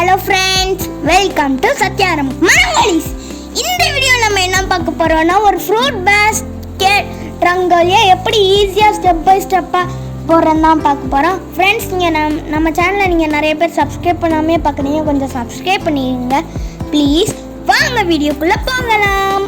Hello friends, welcome to SathyaRamkumar Rangolis. இந்த video நம்ம என்ன பார்க்க போறோம்னா ஒரு ஃப்ரூட் பாஸ்கெட் ரங்கோலியை எப்படி ஈஸியாக ஸ்டெப் பை ஸ்டெப்பாக போடுறதுன்னு தான் பார்க்க போகிறோம். ஃப்ரெண்ட்ஸ், நீங்கள் நம்ம சேனலை நீங்கள் நிறைய பேர் சப்ஸ்கிரைப் பண்ணாமே பார்க்குறீங்க, கொஞ்சம் சப்ஸ்கிரைப் பண்ணிடுங்க ப்ளீஸ். வாங்க வீடியோக்குள்ளே போகலாம்.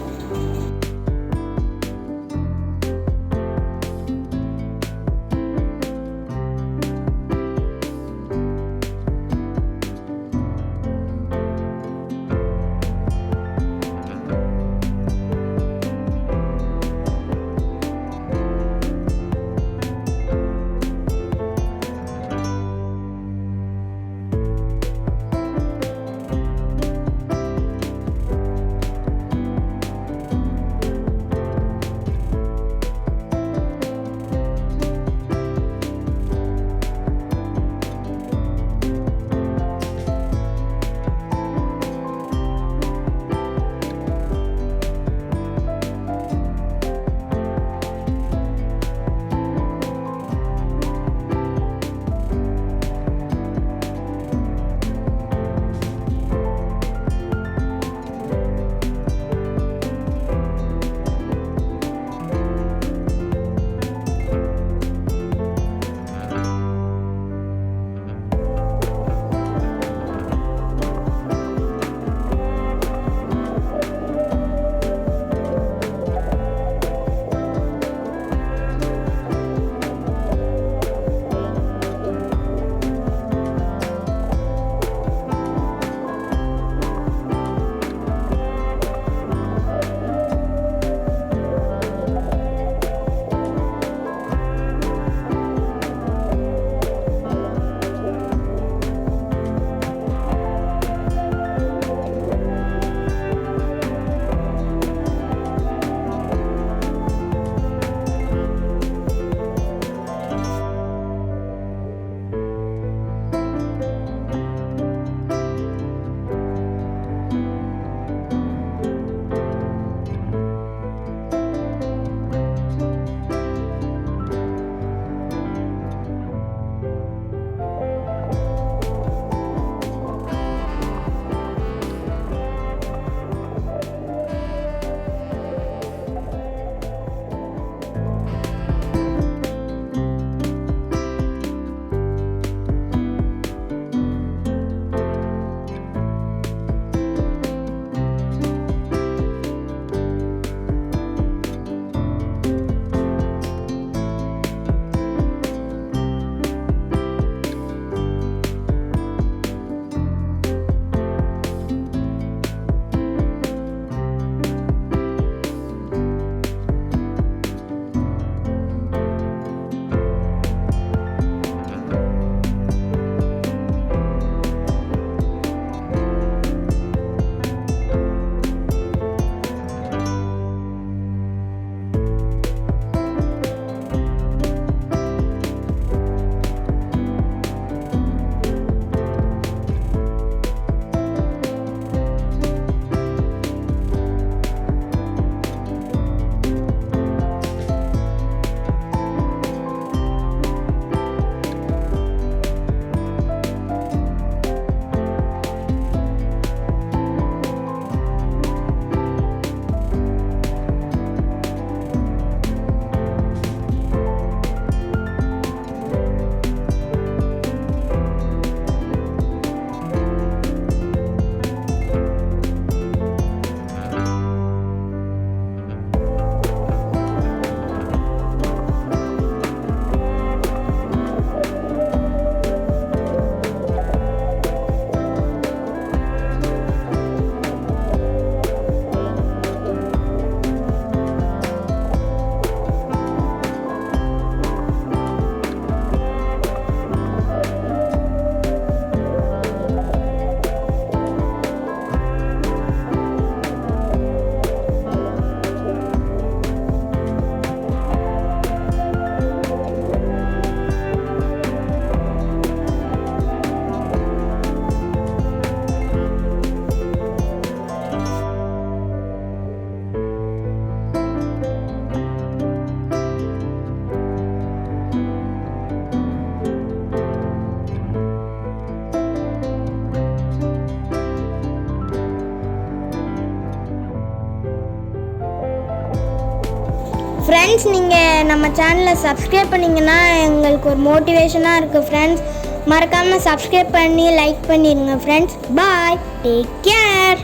ஃப்ரெண்ட்ஸ், நீங்கள் நம்ம சேனலை சப்ஸ்கிரைப் பண்ணிங்கன்னா எங்களுக்கு ஒரு மோட்டிவேஷனாக இருக்குது ஃப்ரெண்ட்ஸ். மறக்காமல் சப்ஸ்கிரைப் பண்ணி லைக் பண்ணிடுங்க ஃப்ரெண்ட்ஸ். பாய், டேக் கேர்.